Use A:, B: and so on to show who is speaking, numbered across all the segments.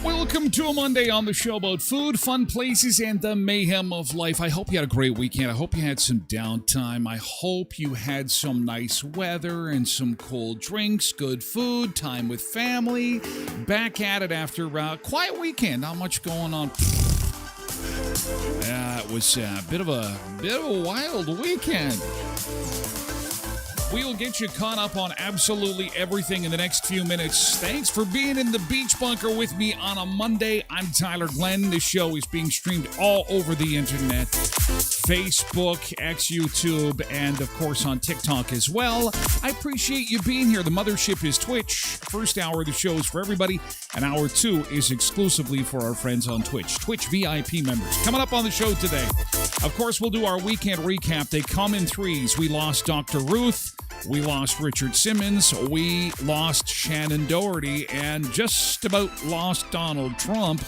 A: Welcome to a Monday on the show about food, fun places, and the mayhem of life. I hope you had a great weekend. I hope you had some downtime. I hope you had some nice weather and some cold drinks, good food, time with family. Back at it after a quiet weekend. Not much going on. It was a bit of a wild weekend. We will get you caught up on absolutely everything in the next few minutes. Thanks for being in the beach bunker with me on a Monday. I'm Tyler Glen. This show is being streamed all over the internet. Facebook, X, YouTube, and of course on TikTok as well. I appreciate you being here. The mothership is Twitch. First hour of the show is for everybody, and hour two is exclusively for our friends on Twitch. Twitch VIP members. Coming up on the show today, of course, we'll do our weekend recap. They come in threes. We lost Dr. Ruth. We lost Richard Simmons, we lost Shannon Doherty, and just about lost Donald Trump.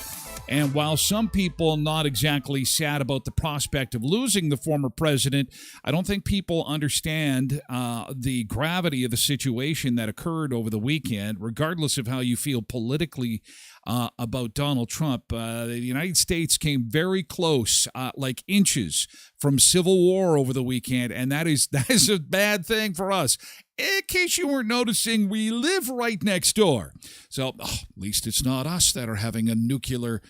A: And while some people not exactly sad about the prospect of losing the former president, I don't think people understand the gravity of the situation that occurred over the weekend, regardless of how you feel politically about Donald Trump. The United States came very close, like inches from civil war over the weekend, and that is a bad thing for us. In case you weren't noticing, we live right next door. So at least it's not us that are having a nuclear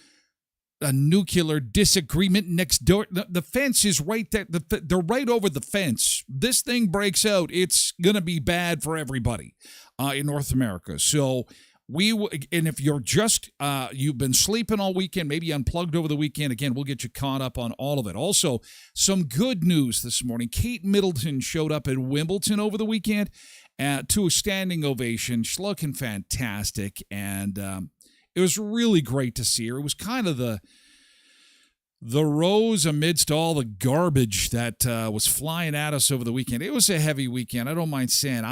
A: disagreement next door. The fence is right there. They're right over the fence. This thing breaks out, it's going to be bad for everybody in North America. So and if you're just, you've been sleeping all weekend, maybe unplugged over the weekend, again, we'll get you caught up on all of it. Also, some good news this morning. Kate Middleton showed up at Wimbledon over the weekend to a standing ovation. She's looking fantastic, and it was really great to see her. It was kind of the rose amidst all the garbage that was flying at us over the weekend. It was a heavy weekend. I don't mind saying.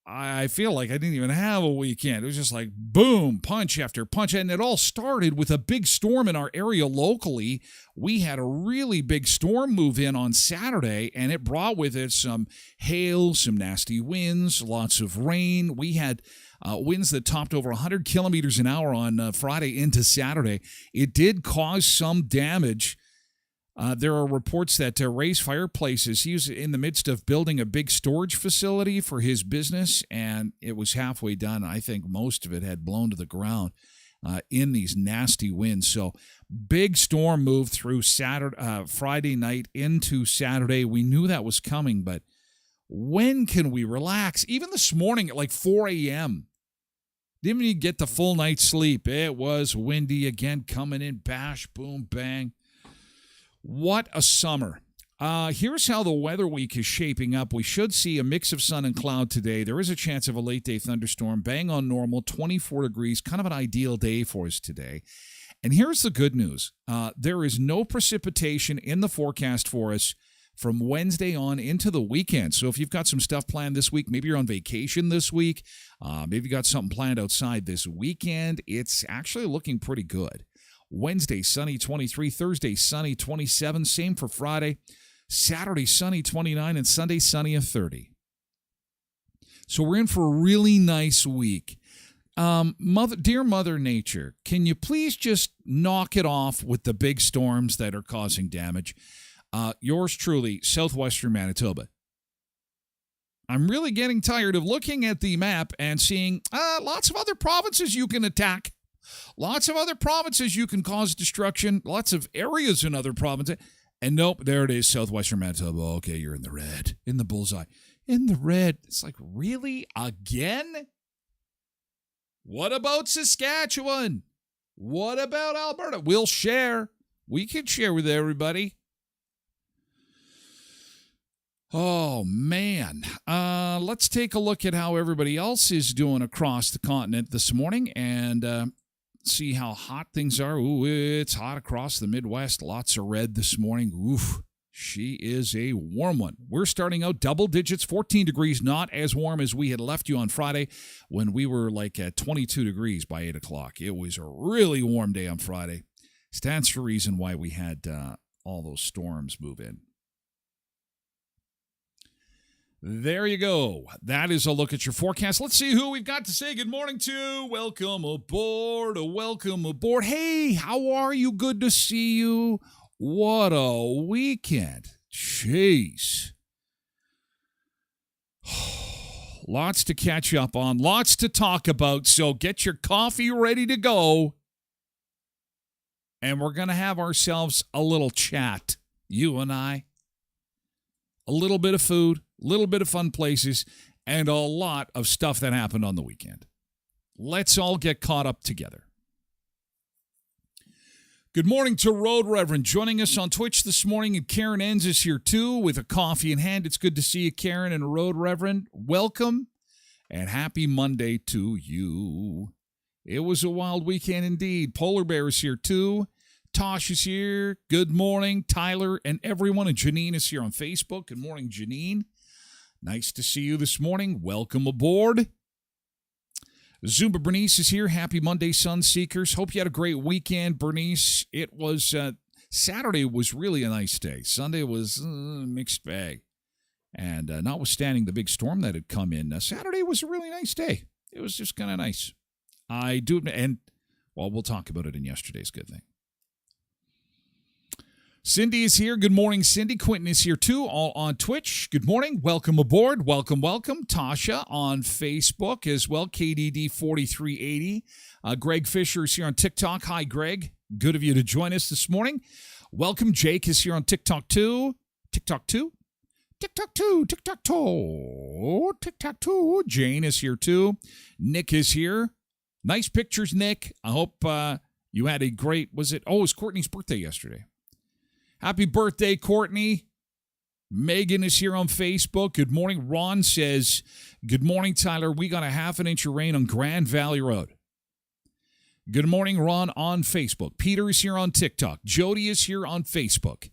A: I feel like I didn't even have a weekend. It was just like boom, punch after punch. And it all started with a big storm in our area locally. We had a really big storm move in on Saturday, and it brought with it some hail, some nasty winds, lots of rain. We had winds that topped over 100 kilometers an hour on Friday into Saturday. It did cause some damage. There are reports that Ray's Fireplaces, he was in the midst of building a big storage facility for his business, and it was halfway done. I think most of it had blown to the ground in these nasty winds. So big storm moved through Friday night into Saturday. We knew that was coming, but when can we relax? Even this morning at like 4 a.m., didn't even get the full night's sleep. It was windy again, coming in, bash, boom, bang. What a summer. Here's how the weather week is shaping up. We should see a mix of sun and cloud today. There is a chance of a late-day thunderstorm. Bang on normal, 24 degrees, kind of an ideal day for us today. And here's the good news. There is no precipitation in the forecast for us from Wednesday on into the weekend. So if you've got some stuff planned this week, maybe you're on vacation this week, maybe you got something planned outside this weekend, it's actually looking pretty good. Wednesday, sunny 23. Thursday, sunny 27. Same for Friday. Saturday, sunny 29. And Sunday, sunny at 30. So we're in for a really nice week. Dear Mother Nature, can you please just knock it off with the big storms that are causing damage? Yours truly, Southwestern Manitoba. I'm really getting tired of looking at the map and seeing lots of other provinces you can attack. Lots of other provinces you can cause destruction. Lots of areas in other provinces. And nope, there it is, Southwestern Manitoba. Okay, you're in the red. In the bullseye. In the red. It's like, really? Again? What about Saskatchewan? What about Alberta? We'll share. we can share with everybody. Oh, man. Let's take a look at how everybody else is doing across the continent this morning and see how hot things are. Ooh, it's hot across the Midwest. Lots of red this morning. Oof. She is a warm one. We're starting out double digits, 14 degrees, not as warm as we had left you on Friday when we were like at 22 degrees by 8 o'clock. It was a really warm day on Friday. Stands to reason why we had all those storms move in. There you go. That is a look at your forecast. Let's see who we've got to say good morning to. Welcome aboard. Welcome aboard. Hey, how are you? Good to see you. What a weekend. Jeez. Lots to catch up on. Lots to talk about. So get your coffee ready to go. And we're going to have ourselves a little chat. You and I. A little bit of food. Little bit of fun places, and a lot of stuff that happened on the weekend. Let's all get caught up together. Good morning to Road Reverend joining us on Twitch this morning, and Karen Enns is here too with a coffee in hand. It's good to see you, Karen and Road Reverend. Welcome, and happy Monday to you. It was a wild weekend indeed. Polar Bear is here too. Tosh is here. Good morning, Tyler and everyone. And Janine is here on Facebook. Good morning, Janine. Nice to see you this morning. Welcome aboard. Zumba Bernice is here. Happy Monday, Sun Seekers. Hope you had a great weekend, Bernice. It was, Saturday was really a nice day. Sunday was a mixed bag. And notwithstanding the big storm that had come in, Saturday was a really nice day. It was just kind of nice. I do, and, well, we'll talk about it in yesterday's good thing. Cindy is here. Good morning, Cindy. Quentin is here, too, all on Twitch. Good morning. Welcome aboard. Welcome, welcome. Tasha on Facebook as well, KDD4380. Greg Fisher is here on TikTok. Hi, Greg. Good of you to join us this morning. Welcome. Jake is here on TikTok, too. TikTok, too. TikTok, too. TikTok, too. TikTok, too. Jane is here, too. Nick is here. Nice pictures, Nick. I hope you had a great, it was Courtney's birthday yesterday. Happy birthday, Courtney. Megan is here on Facebook. Good morning. Ron says, good morning, Tyler. We got a half an inch of rain on Grand Valley Road. Good morning, Ron, on Facebook. Peter is here on TikTok. Jody is here on Facebook.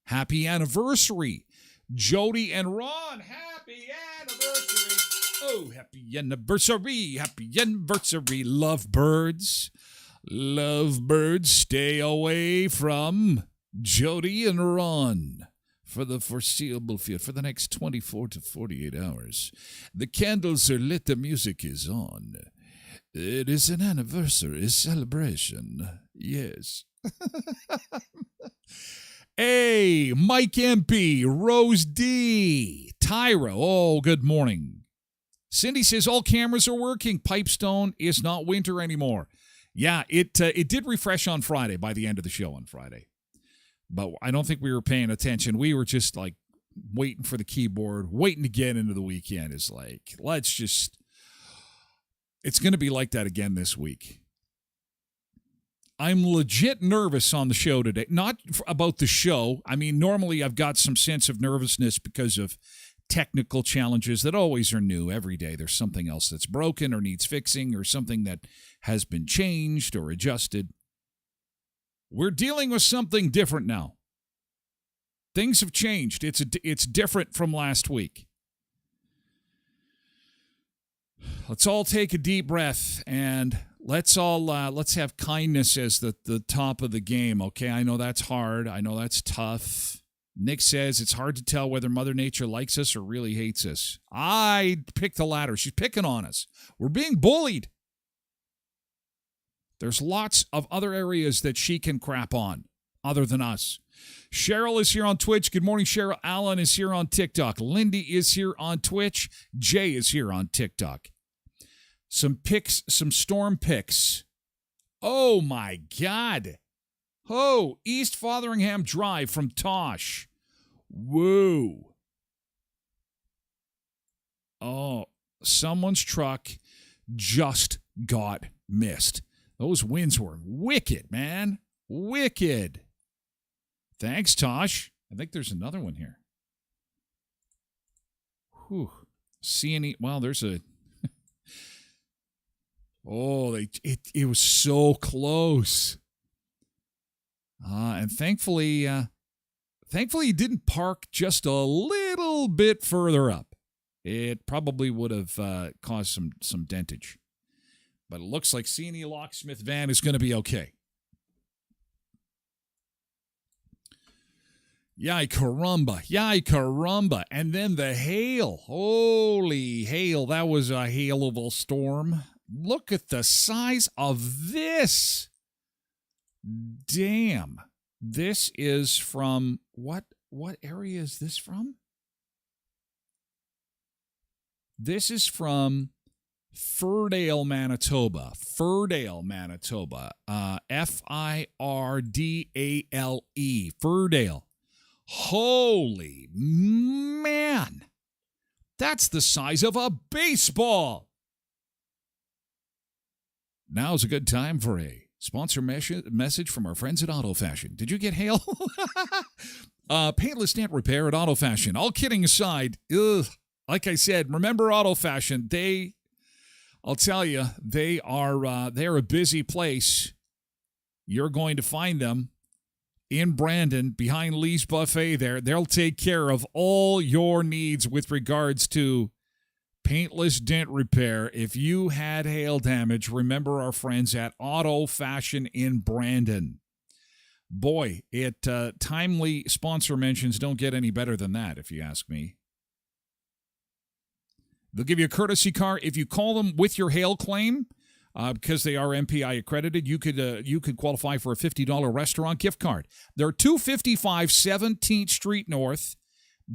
A: Happy anniversary, Jody and Ron. Happy anniversary. Oh, happy anniversary. Happy anniversary, lovebirds. Lovebirds, stay away from Jody and Ron for the foreseeable future, for the next 24 to 48 hours. The candles are lit, the music is on. It is an anniversary celebration. Yes. Hey, Mike MP, Rose D, Tyra. Oh, good morning. Cindy says all cameras are working. Pipestone is not winter anymore. Yeah, it did refresh on Friday by the end of the show on Friday. But I don't think we were paying attention. We were just like waiting for the keyboard, waiting to get into the weekend. It's like, it's going to be like that again this week. I'm legit nervous on the show today. Not about the show. I mean, normally I've got some sense of nervousness because of technical challenges that always are new every day. There's something else that's broken or needs fixing or something that has been changed or adjusted. We're dealing with something different now. Things have changed. It's different from last week. Let's all take a deep breath and let's have kindness as the top of the game, okay? I know that's hard. I know that's tough. Nick says it's hard to tell whether Mother Nature likes us or really hates us. I picked the latter. She's picking on us. We're being bullied. There's lots of other areas that she can crap on other than us. Cheryl is here on Twitch. Good morning, Cheryl. Alan is here on TikTok. Lindy is here on Twitch. Jay is here on TikTok. Some pics, some storm pics. Oh, my God. Oh, East Fotheringham Drive from Tosh. Whoa. Oh, someone's truck just got missed. Those winds were wicked, man. Wicked. Thanks, Tosh. I think there's another one here. Whew. C&E. Well, there's a. Oh, it was so close. And thankfully he didn't park just a little bit further up. It probably would have caused some dentage. But it looks like C&E Locksmith van is going to be okay. Yay, caramba. And then the hail. Holy hail. That was a hail of a storm. Look at the size of this. Damn. This is from, what area is this from? This is from Firdale, Manitoba. F-I-R-D-A-L-E. Firdale. Holy man. That's the size of a baseball. Now's a good time for a sponsor message from our friends at Auto Fashion. Did you get hail? Paintless dent repair at Auto Fashion. All kidding aside, like I said, remember Auto Fashion. I'll tell you, they're a busy place. You're going to find them in Brandon, behind Lee's Buffet there. They'll take care of all your needs with regards to paintless dent repair. If you had hail damage, remember our friends at Auto Fashion in Brandon. Boy, timely sponsor mentions don't get any better than that, if you ask me. They'll give you a courtesy car if you call them with your hail claim. Because they are MPI accredited, you could qualify for a $50 restaurant gift card. They're 255 17th Street North,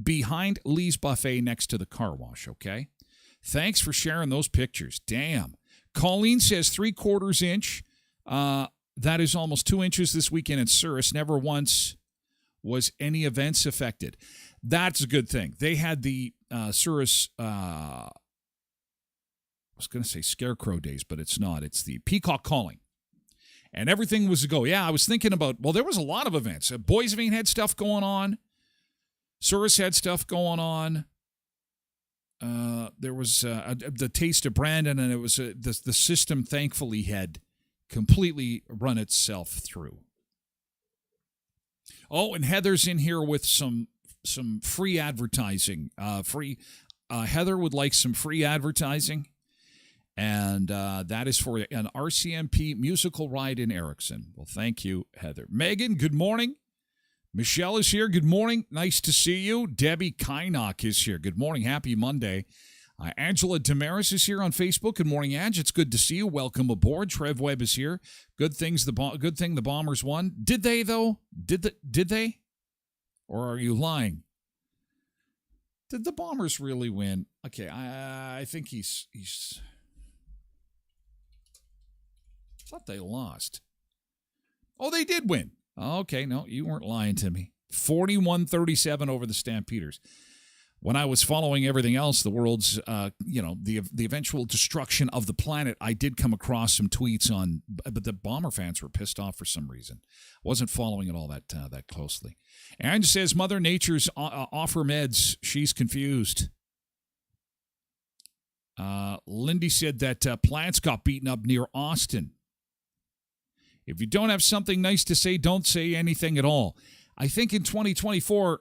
A: behind Lee's Buffet next to the car wash, okay? Thanks for sharing those pictures. Damn. Colleen says 3/4 inch. That is almost 2 inches this weekend in Souris. Never once was any events affected. That's a good thing. They had the Souris... I was going to say Scarecrow Days, but it's not. It's the Peacock Calling. And everything was a go. Yeah, I was thinking about, well, there was a lot of events. Boisvene had stuff going on. Souris had stuff going on. There was the Taste of Brandon, and it was the system, thankfully, had completely run itself through. Oh, and Heather's in here with some free advertising. Heather would like some free advertising. And that is for an RCMP musical ride in Erickson. Well, thank you, Heather. Megan, good morning. Michelle is here. Good morning. Nice to see you. Debbie Kynock is here. Good morning. Happy Monday. Angela Damaris is here on Facebook. Good morning, Ange. It's good to see you. Welcome aboard. Trev Webb is here. Good thing the Bombers won. Did they, though? Did they? Or are you lying? Did the Bombers really win? Okay, I think he's I thought they lost. Oh, they did win. Okay, no, you weren't lying to me. 41-37 over the Stampeders. When I was following everything else, the world's, the eventual destruction of the planet, I did come across some tweets on, but the Bomber fans were pissed off for some reason. Wasn't following it all that closely. Aaron says, Mother Nature's off her meds. She's confused. Lindy said that plants got beaten up near Austin. If you don't have something nice to say, don't say anything at all. I think in 2024,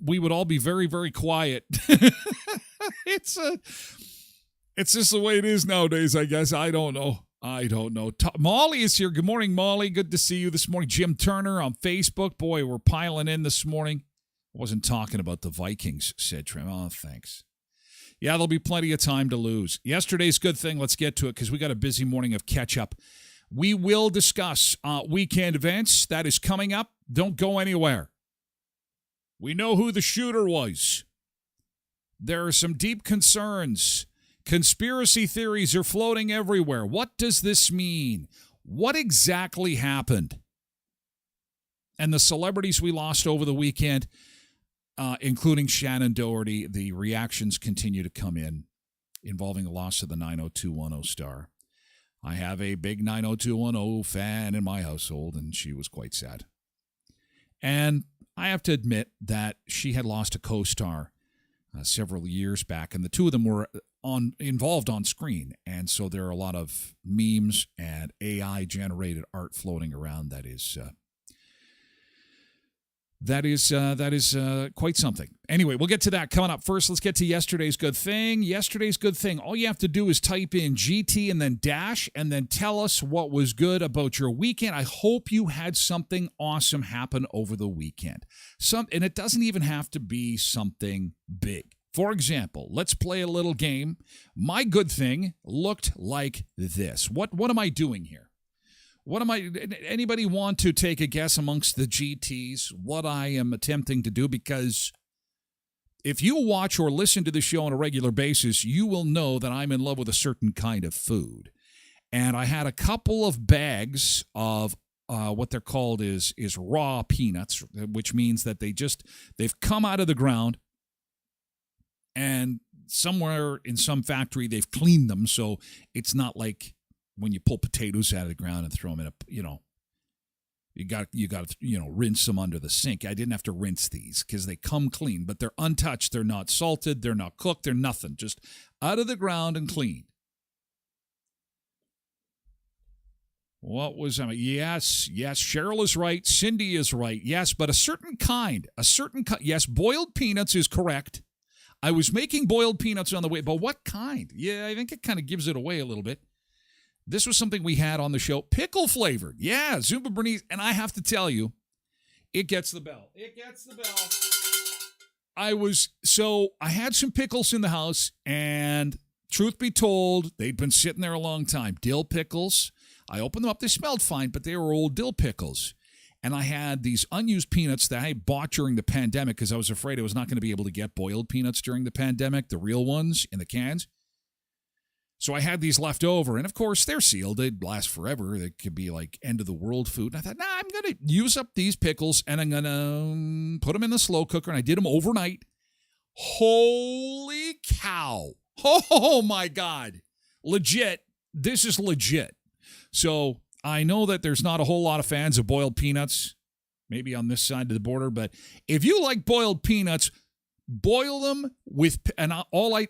A: we would all be very, very quiet. It's just the way it is nowadays, I guess. I don't know. Molly is here. Good morning, Molly. Good to see you this morning. Jim Turner on Facebook. Boy, we're piling in this morning. I wasn't talking about the Vikings, said Trim. Oh, thanks. Yeah, there'll be plenty of time to lose. Yesterday's good thing. Let's get to it because we got a busy morning of catch-up. We will discuss weekend events. That is coming up. Don't go anywhere. We know who the shooter was. There are some deep concerns. Conspiracy theories are floating everywhere. What does this mean? What exactly happened? And the celebrities we lost over the weekend, including Shannon Doherty, the reactions continue to come in involving the loss of the 90210 star. I have a big 90210 fan in my household, and she was quite sad. And I have to admit that she had lost a co-star several years back, and the two of them were involved on screen, and so there are a lot of memes and AI-generated art floating around that is quite something. Anyway, we'll get to that coming up. First, let's get to yesterday's good thing. Yesterday's good thing. All you have to do is type in GT and then dash and then tell us what was good about your weekend. I hope you had something awesome happen over the weekend. And it doesn't even have to be something big. For example, let's play a little game. My good thing looked like this. What am I doing here? Anybody want to take a guess amongst the GTs what I am attempting to do? Because if you watch or listen to the show on a regular basis, you will know that I'm in love with a certain kind of food. And I had a couple of bags of what they're called is raw peanuts, which means that they've come out of the ground and somewhere in some factory they've cleaned them, so it's not like when you pull potatoes out of the ground and throw them in you got to rinse them under the sink. I didn't have to rinse these because they come clean, but they're untouched. They're not salted. They're not cooked. They're nothing. Just out of the ground and clean. What was I? Yes. Cheryl is right. Cindy is right. Yes, but a certain kind. Yes, boiled peanuts is correct. I was making boiled peanuts on the way, but what kind? Yeah, I think it kind of gives it away a little bit. This was something we had on the show, pickle flavored. Yeah, Zumba Bernice. And I have to tell you, it gets the bell. I had some pickles in the house, and truth be told, they'd been sitting there a long time. Dill pickles. I opened them up. They smelled fine, but they were old dill pickles. And I had these unused peanuts that I bought during the pandemic because I was afraid I was not going to be able to get boiled peanuts during the pandemic, the real ones in the cans. So I had these left over, and of course, they're sealed. They'd last forever. They could be like end-of-the-world food. And I thought, I'm going to use up these pickles, and I'm going to put them in the slow cooker, and I did them overnight. Holy cow. Oh, my God. Legit. This is legit. So I know that there's not a whole lot of fans of boiled peanuts, maybe on this side of the border, but if you like boiled peanuts, boil them with, and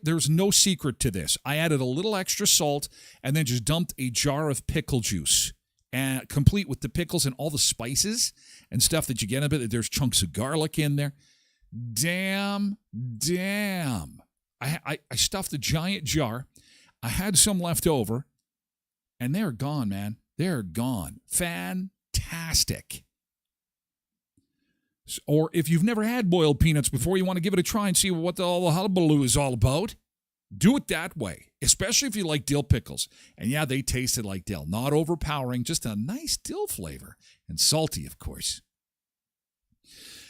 A: there's no secret to this. I added a little extra salt and then just dumped a jar of pickle juice, and complete with the pickles and all the spices and stuff that you get in it. There's chunks of garlic in there. Damn. I stuffed a giant jar. I had some left over, and they're gone, man. They're gone. Fantastic. Or if you've never had boiled peanuts before, you want to give it a try and see what all the hullabaloo is all about, do it that way, especially if you like dill pickles. And yeah, they tasted like dill. Not overpowering, just a nice dill flavor. And salty, of course.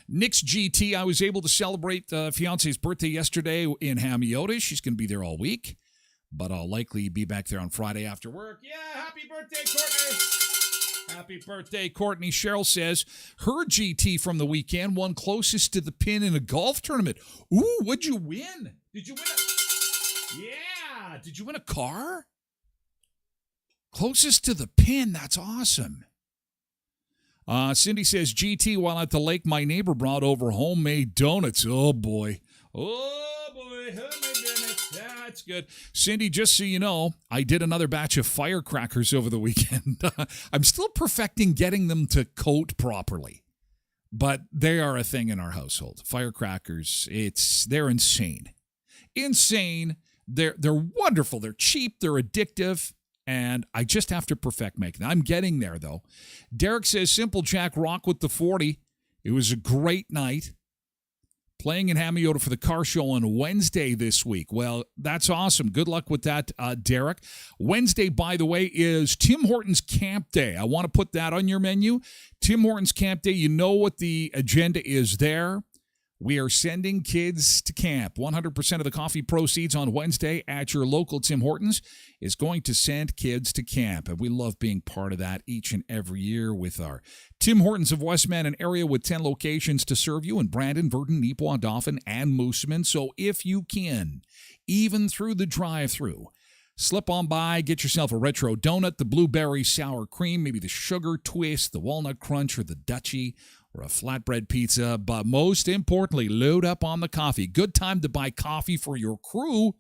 A: Nick's GT, I was able to celebrate fiance's birthday yesterday in Hamiota. She's going to be there all week, but I'll likely be back there on Friday after work. Yeah, happy birthday, Courtney! Happy birthday, Courtney. Cheryl says her GT from the weekend won closest to the pin in a golf tournament. Ooh, what'd you win? Did you win Yeah. Did you win a car? Closest to the pin. That's awesome. Cindy says, GT, while at the lake, my neighbor brought over homemade donuts. Oh, boy. Homemade donuts. That's good. Cindy, just so you know, I did another batch of firecrackers over the weekend. I'm still perfecting getting them to coat properly, but they are a thing in our household. Firecrackers, they're insane. They're wonderful. They're cheap. They're addictive. And I just have to perfect making them. I'm getting there, though. Derek says, Simple Jack rock with the 40. It was a great night. Playing in Hamiota for the car show on Wednesday this week. Well, that's awesome. Good luck with that, Derek. Wednesday, by the way, is Tim Hortons Camp Day. I want to put that on your menu. Tim Hortons Camp Day, you know what the agenda is there. We are sending kids to camp. 100% of the coffee proceeds on Wednesday at your local Tim Hortons is going to send kids to camp. And we love being part of that each and every year with our Tim Hortons of Westman, an area with 10 locations to serve you in Brandon, Virden, Neepawa, Dauphin, and Moosomin. So if you can, even through the drive-thru, slip on by, get yourself a retro donut, the blueberry sour cream, maybe the sugar twist, the walnut crunch, or the Dutchie, or a flatbread pizza, but most importantly, load up on the coffee. Good time to buy coffee for your crew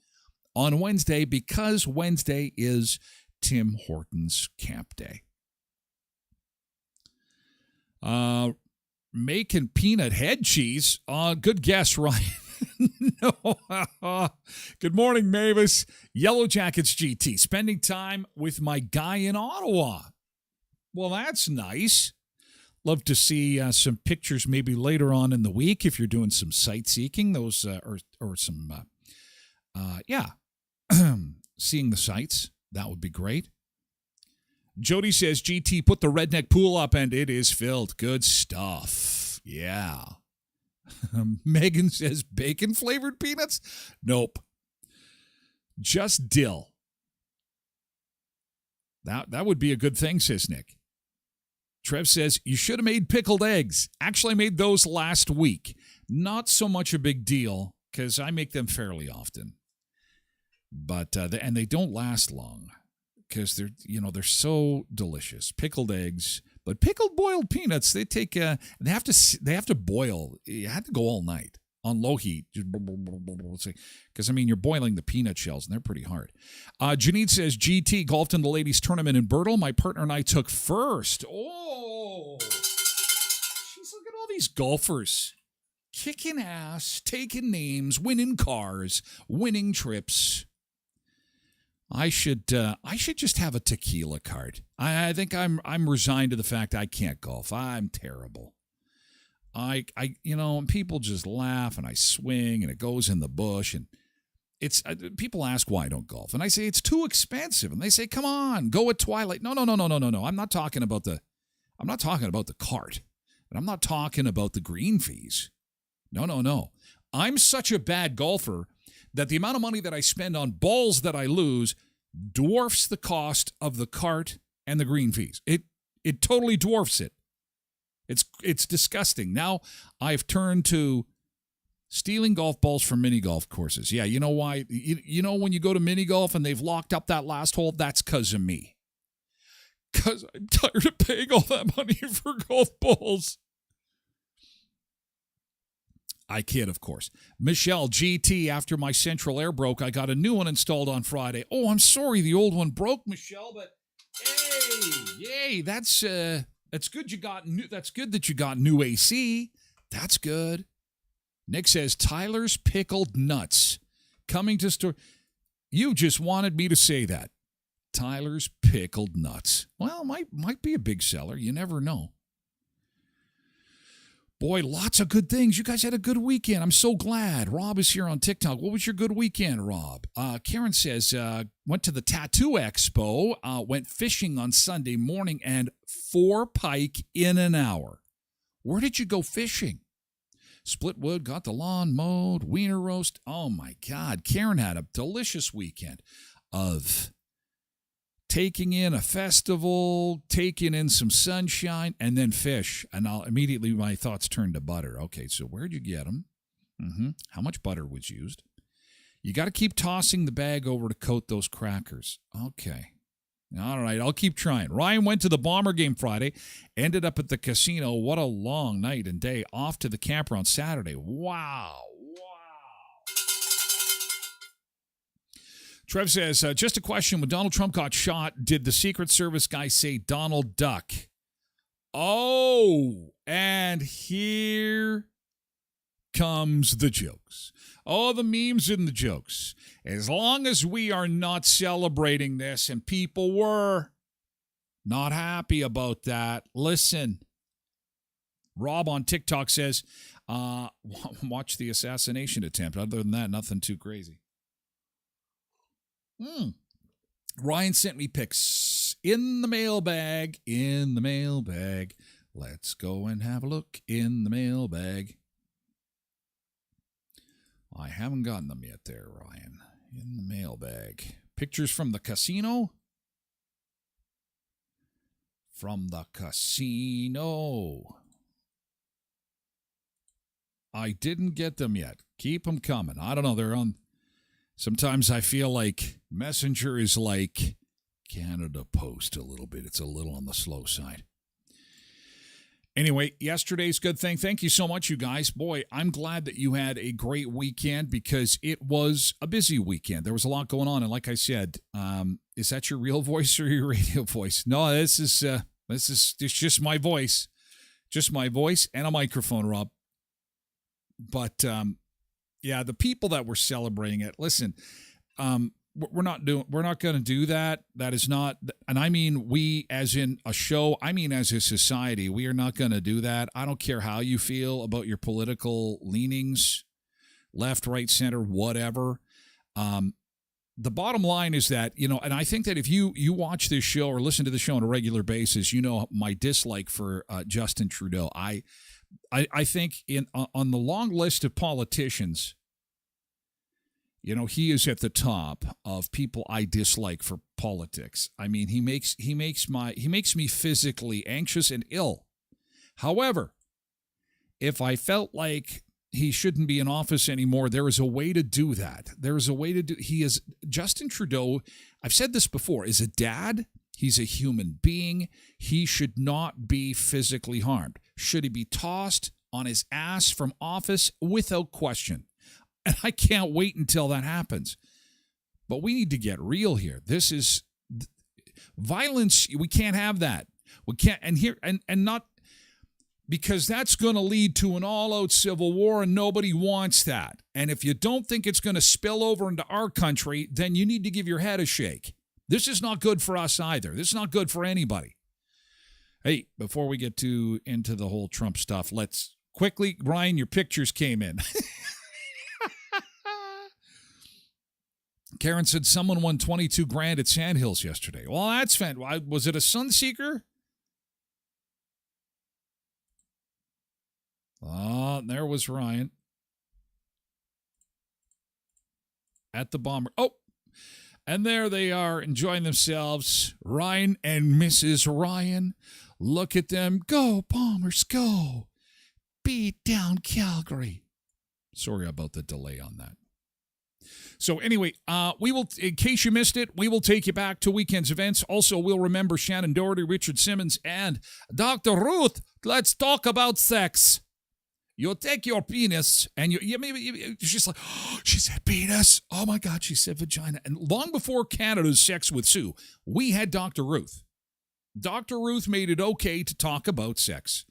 A: on Wednesday because Wednesday is Tim Hortons Camp Day. Making peanut head cheese. Good guess, Ryan. No. Good morning, Mavis. Yellow Jackets GT. Spending time with my guy in Ottawa. Well, that's nice. Love to see some pictures maybe later on in the week if you're doing some sightseeing. Those or some, seeing the sights. That would be great. Jody says, GT, put the redneck pool up and it is filled. Good stuff. Yeah. Megan says, bacon-flavored peanuts? Nope. Just dill. That would be a good thing, says Nick. Trev says, you should have made pickled eggs. Actually, I made those last week. Not so much a big deal because I make them fairly often. But they don't last long because they're so delicious. Pickled eggs, but pickled boiled peanuts, they have to boil. You have to go all night on low heat because you're boiling the peanut shells and they're pretty hard. Janine says, GT golfed in the ladies tournament in Bertle. My partner and I took first. Oh, jeez, look at all these golfers kicking ass, taking names, winning cars, winning trips. I should just have a tequila card. I think I'm resigned to the fact I can't golf. I'm terrible. People just laugh and I swing and it goes in the bush and it's people ask why I don't golf and I say it's too expensive and they say come on go at twilight. No. I'm not talking about the cart and I'm not talking about the green fees. No. I'm such a bad golfer that the amount of money that I spend on balls that I lose dwarfs the cost of the cart and the green fees. It totally dwarfs it. It's disgusting. Now I've turned to stealing golf balls from mini golf courses. Yeah, you know why? You know when you go to mini golf and they've locked up that last hole, that's because of me. Because I'm tired of paying all that money for golf balls. I kid, of course. Michelle, GT, after my central air broke, I got a new one installed on Friday. Oh, I'm sorry the old one broke, Michelle, but yay, that's good that's good that you got new AC. That's good. Nick says, Tyler's Pickled Nuts. Coming to store. You just wanted me to say that. Tyler's Pickled Nuts. Well, might be a big seller. You never know. Boy, lots of good things. You guys had a good weekend. I'm so glad. Rob is here on TikTok. What was your good weekend, Rob? Karen says, went to the Tattoo Expo, went fishing on Sunday morning, and 4 pike in an hour. Where did you go fishing? Split wood, got the lawn mowed, wiener roast. Oh, my God. Karen had a delicious weekend of taking in a festival, taking in some sunshine, and then fish. And immediately my thoughts turned to butter. Okay, so where'd you get them? How much butter was used? You got to keep tossing the bag over to coat those crackers. Okay. All right, I'll keep trying. Ryan went to the Bomber game Friday, ended up at the casino. What a long night and day. Off to the camper on Saturday. Wow. Trev says, just a question. When Donald Trump got shot, did the Secret Service guy say Donald Duck? Oh, and here comes the jokes. Oh, the memes and the jokes. As long as we are not celebrating this, and people were not happy about that, listen. Rob on TikTok says, watch the assassination attempt. Other than that, nothing too crazy. Ryan sent me pics in the mailbag. Let's go and have a look in the mailbag. I haven't gotten them yet there, Ryan. In the mailbag. Pictures from the casino? From the casino. I didn't get them yet. Keep them coming. I don't know. They're on. Sometimes I feel like Messenger is like Canada Post a little bit. It's a little on the slow side. Anyway, yesterday's good thing. Thank you so much, you guys. Boy, I'm glad that you had a great weekend because it was a busy weekend. There was a lot going on. And like I said, is that your real voice or your radio voice? No, this is just my voice. Just my voice and a microphone, Rob. But, yeah, the people that were celebrating it, listen, we're not going to do that. That is not, and I mean we as in a show, I mean as a society, we are not going to do that. I don't care how you feel about your political leanings, left, right, center, whatever. The bottom line is that, and I think that if you watch this show or listen to the show on a regular basis, you know my dislike for Justin Trudeau. I think on the long list of politicians, he is at the top of people I dislike for politics. I mean, he makes me physically anxious and ill. However, if I felt like he shouldn't be in office anymore, there is a way to do that. Justin Trudeau, I've said this before, is a dad. He's a human being. He should not be physically harmed. Should he be tossed on his ass from office? Without question. And I can't wait until that happens. But we need to get real here. This is violence. We can't have that. We can't, and not, because that's going to lead to an all-out civil war, and nobody wants that. And if you don't think it's going to spill over into our country, then you need to give your head a shake. This is not good for us either. This is not good for anybody. Hey, before we get into the whole Trump stuff, let's quickly, Ryan, your pictures came in. Karen said someone won 22 grand at Sandhills yesterday. Well, that's fantastic. Was it a Sunseeker? Oh, there was Ryan at the Bomber. Oh, and there they are enjoying themselves. Ryan and Mrs. Ryan. Look at them. Go, Bombers, go. Beat down Calgary. Sorry about the delay on that. So anyway, we will, in case you missed it, we will take you back to weekend's events. Also, we'll remember Shannon Doherty, Richard Simmons, and Dr. Ruth. Let's talk about sex. You'll take your penis, and she's like, oh, she said penis. Oh my God, she said vagina. And long before Canada's Sex with Sue, we had Dr. Ruth. Dr. Ruth made it okay to talk about sex.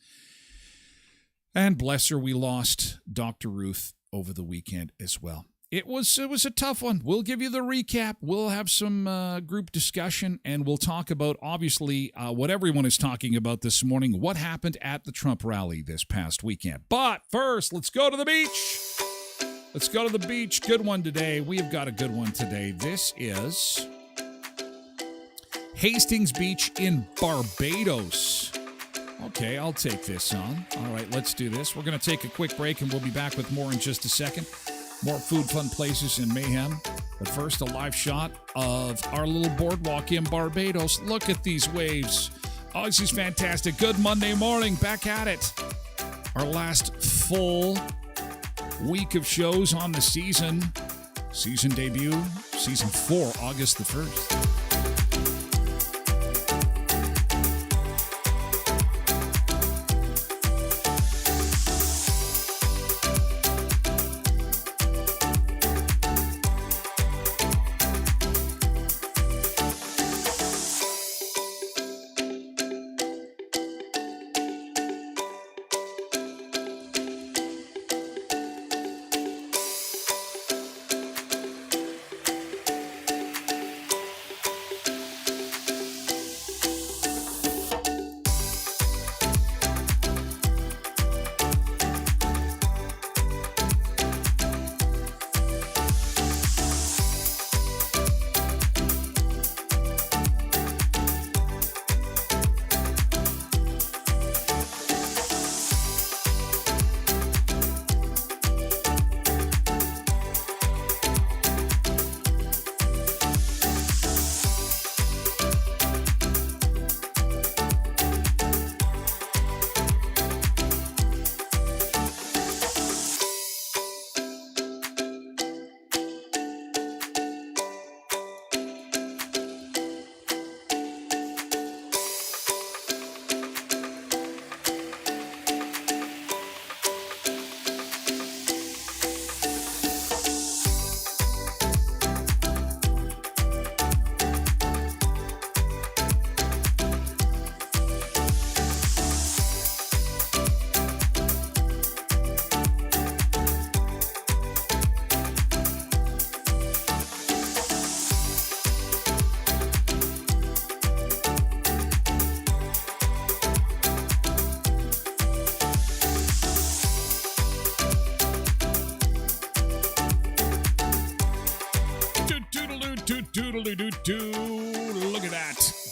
A: And bless her, we lost Dr. Ruth over the weekend as well. It was a tough one. We'll give you the recap. We'll have some group discussion, and we'll talk about, obviously, what everyone is talking about this morning, what happened at the Trump rally this past weekend. But first, let's go to the beach. Let's go to the beach. Good one today. We have got a good one today. This is Hastings Beach in Barbados. Okay, I'll take this on. All right, let's do this. We're going to take a quick break, and we'll be back with more in just a second. More food, fun places, and mayhem. But first, a live shot of our little boardwalk in Barbados. Look at these waves. Oh, this is fantastic. Good Monday morning. Back at it. Our last full week of shows on the season. Season debut, season 4, August the 1st.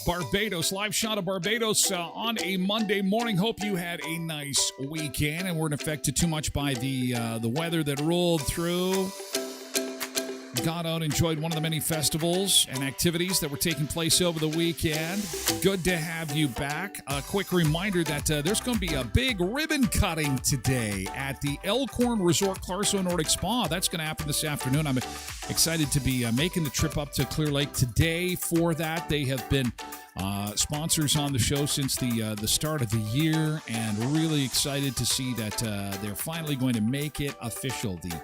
A: Barbados, live shot of Barbados on a Monday morning. Hope you had a nice weekend and weren't affected too much by the weather that rolled through. Got out, enjoyed one of the many festivals and activities that were taking place over the weekend. Good to have you back. A quick reminder that there's going to be a big ribbon cutting today at the Elkhorn Resort Clarso Nordic Spa. That's going to happen this afternoon. I'm excited to be making the trip up to Clear Lake today for that. They have been sponsors on the show since the start of the year, and really excited to see that they're finally going to make it official. The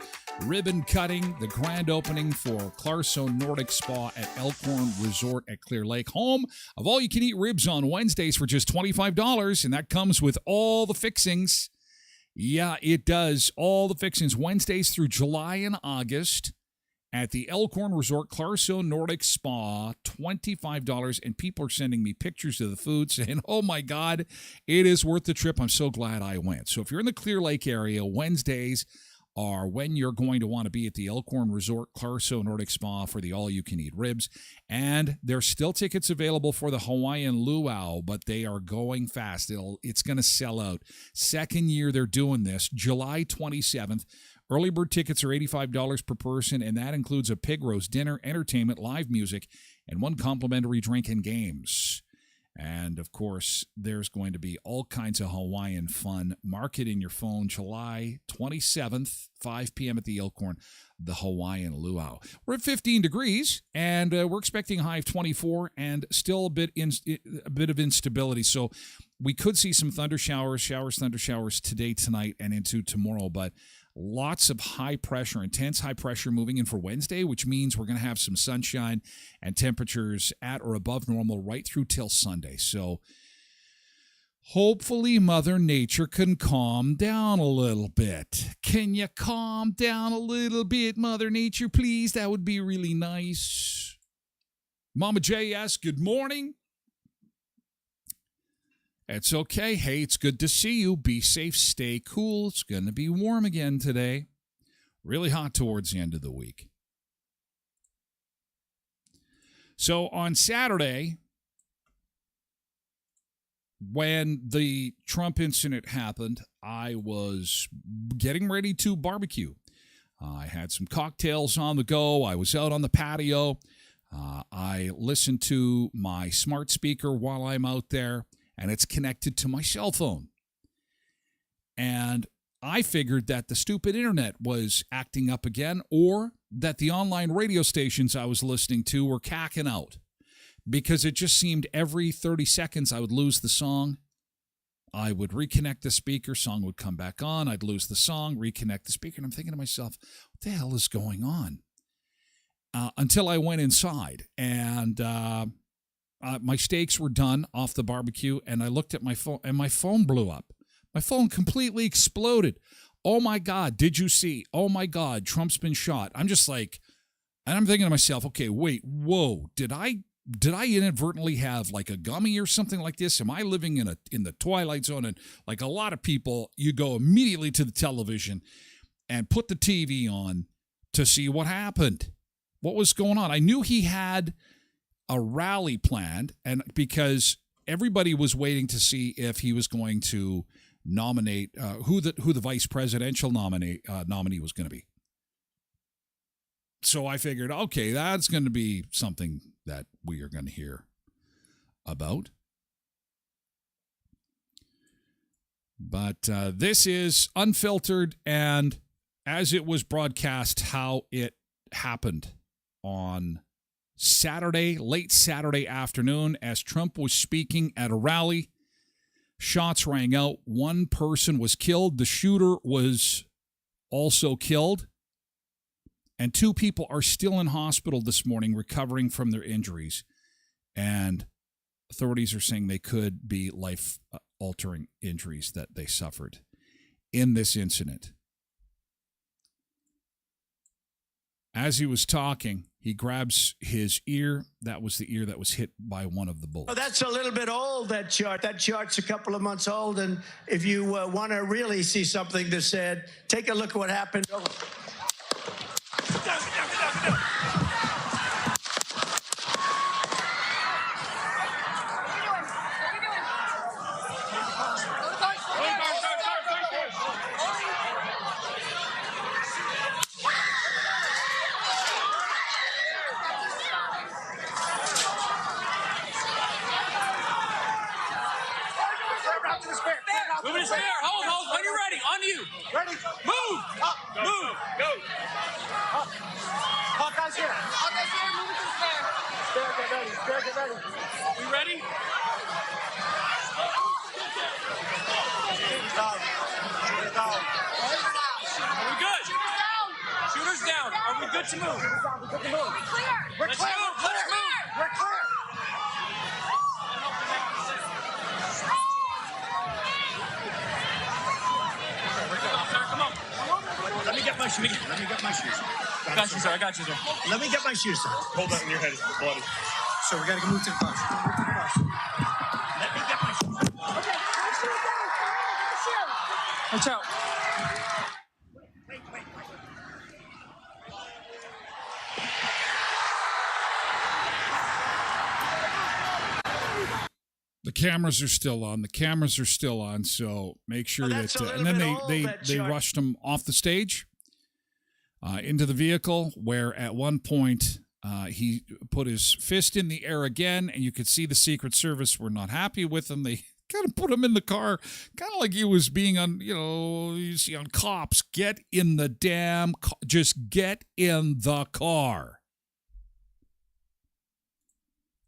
A: ribbon cutting, the grand opening for Clarso Nordic Spa at Elkhorn Resort at Clear Lake, home of all-you-can-eat ribs on Wednesdays for just $25, and that comes with all the fixings. Yeah, it does. All the fixings, Wednesdays through July and August at the Elkhorn Resort Clarso Nordic Spa, $25, and people are sending me pictures of the food saying, oh my God, it is worth the trip. I'm so glad I went. So if you're in the Clear Lake area, Wednesdays are when you're going to want to be at the Elkhorn Resort Clarso Nordic Spa for the all-you-can-eat ribs. And there's still tickets available for the Hawaiian Luau, but they are going fast. It's going to sell out. Second year they're doing this, July 27th. Early bird tickets are $85 per person, and that includes a pig roast, dinner, entertainment, live music, and one complimentary drink and games. And, of course, there's going to be all kinds of Hawaiian fun. Mark it in your phone, July 27th, 5 p.m. at the Elkhorn, the Hawaiian Luau. We're at 15 degrees, and we're expecting a high of 24 and still a bit of instability. So we could see some thunder showers today, tonight, and into tomorrow, but lots of high pressure, intense high pressure moving in for Wednesday, which means we're going to have some sunshine and temperatures at or above normal right through till Sunday. So hopefully Mother Nature can calm down a little bit. Can you calm down a little bit, Mother Nature, please? That would be really nice. Mama J.S., good morning. It's okay. Hey, it's good to see you. Be safe. Stay cool. It's going to be warm again today. Really hot towards the end of the week. So on Saturday, when the Trump incident happened, I was getting ready to barbecue. I had some cocktails on the go. I was out on the patio. I listened to my smart speaker while I'm out there, and it's connected to my cell phone. And I figured that the stupid internet was acting up again, or that the online radio stations I was listening to were cacking out, because it just seemed every 30 seconds I would lose the song. I would reconnect the speaker, song would come back on, I'd lose the song, reconnect the speaker, and I'm thinking to myself, what the hell is going on? Until I went inside, and my steaks were done off the barbecue, and I looked at my phone, and my phone blew up. My phone completely exploded. Oh, my God, did you see? Oh, my God, Trump's been shot. I'm just like, and I'm thinking to myself, okay, wait, whoa, did I inadvertently have like a gummy or something like this? Am I living in the twilight zone? And like a lot of people, you go immediately to the television and put the TV on to see what happened. What was going on? I knew he had a rally planned, and because everybody was waiting to see if he was going to nominate who the vice presidential nominee was going to be. So I figured, okay, that's going to be something that we are going to hear about. But this is unfiltered, and as it was broadcast, how it happened on Saturday, late Saturday afternoon, as Trump was speaking at a rally. Shots rang out. One person was killed. The shooter was also killed. And 2 people are still in hospital this morning recovering from their injuries. And authorities are saying they could be life-altering injuries that they suffered in this incident. As he was talking, he grabs his ear. That was the ear that was hit by one of the bullets.
B: Oh, that's a little bit old, that chart. That chart's a couple of months old. And if you want to really see something that's said, take a look at what happened. Oh.
C: to the spare.
D: Move to the spare. Hold. When you're ready. On you.
C: Ready?
D: Move.
C: Up.
D: Move. Go.
C: Hawkeye's here. Hawkeye's here. Move it to the spare. Spare, get ready. Spare, get ready.
D: We ready?
C: Down. Shooter's down.
D: Are we good? Shooter's down. Are we good to move?
C: We're good to move. We're
D: Let's
C: clear.
D: move. Let's move.
C: We're clear.
D: Come on.
B: Let me get my shoes.
D: I got you, sir.
B: Let me get my shoes, sir.
E: Hold that in your head. It's bloody.
C: So we gotta move to the bus.
B: Let me get my shoes.
C: Okay, shoes down.
D: Watch out.
A: The cameras are still on. So make sure
B: that's
A: that.
B: a
A: And then
B: little bit old,
A: they
B: that
A: rushed him off the stage, into the vehicle, where at one point he put his fist in the air again, and you could see the Secret Service were not happy with him. They kind of put him in the car, kind of like he was being on, you see on Cops. Get in the damn car. Just get in the car.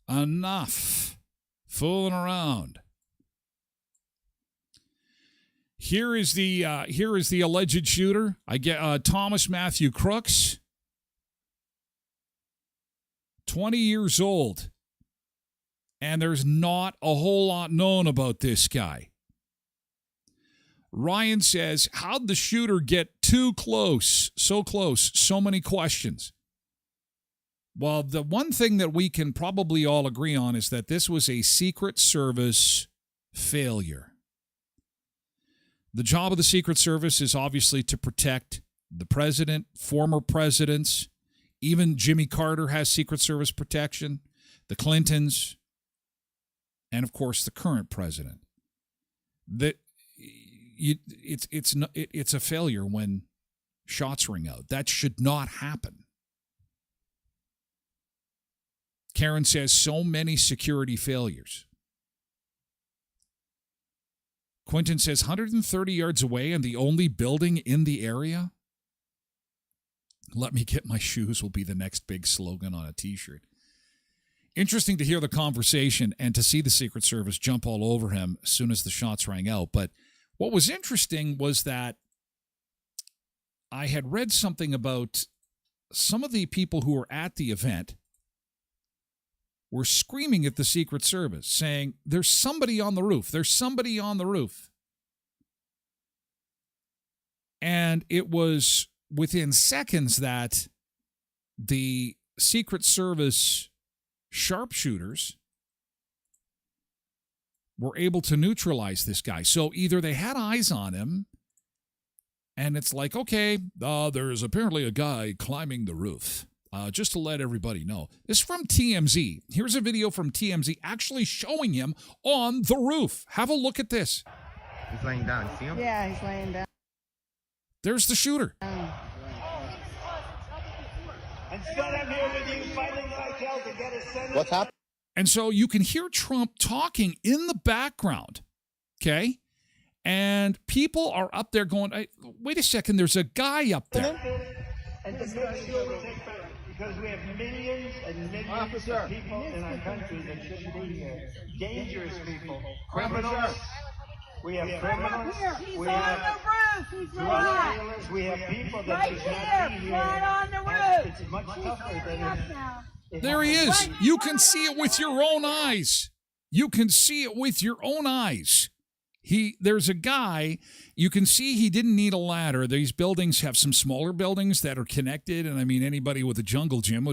A: Enough fooling around. Here is the alleged shooter. I get Thomas Matthew Crooks, 20 years old, and there's not a whole lot known about this guy. Ryan says, how'd the shooter get too close, so many questions? Well, the one thing that we can probably all agree on is that this was a Secret Service failure. The job of the Secret Service is obviously to protect the president, former presidents. Even Jimmy Carter has Secret Service protection, the Clintons, and of course the current president. It's a failure when shots ring out. That should not happen. Karen says so many security failures. Quentin says 130 yards away and the only building in the area. Let me get my shoes will be the next big slogan on a t-shirt. Interesting to hear the conversation and to see the Secret Service jump all over him as soon as the shots rang out. But what was interesting was that I had read something about some of the people who were at the event were screaming at the Secret Service, saying, there's somebody on the roof. There's somebody on the roof. And it was within seconds that the Secret Service sharpshooters were able to neutralize this guy. So either they had eyes on him, and it's like, okay, there's apparently a guy climbing the roof. Just to let everybody know. This is from TMZ. Here's a video from TMZ actually showing him on the roof. Have a look at this.
F: He's laying down. See him?
G: Yeah, he's laying down.
A: There's the shooter.
B: Instead, I'm here with you fighting like hell to get a Senate.
F: What's happening?
A: And so you can hear Trump talking in the background, okay? And people are up there going, wait a second, there's a guy up there.
B: And to make sure we take back, because we have millions and millions of people in our country that shouldn't be here. Dangerous people, criminals. We have criminals. We have drug dealers. We have people that should not be here. And it's much tougher than it.
A: There he is. You can see it with your own eyes. You can see it with your own eyes. There's a guy, you can see he didn't need a ladder. These buildings have some smaller buildings that are connected, and I mean anybody with a jungle gym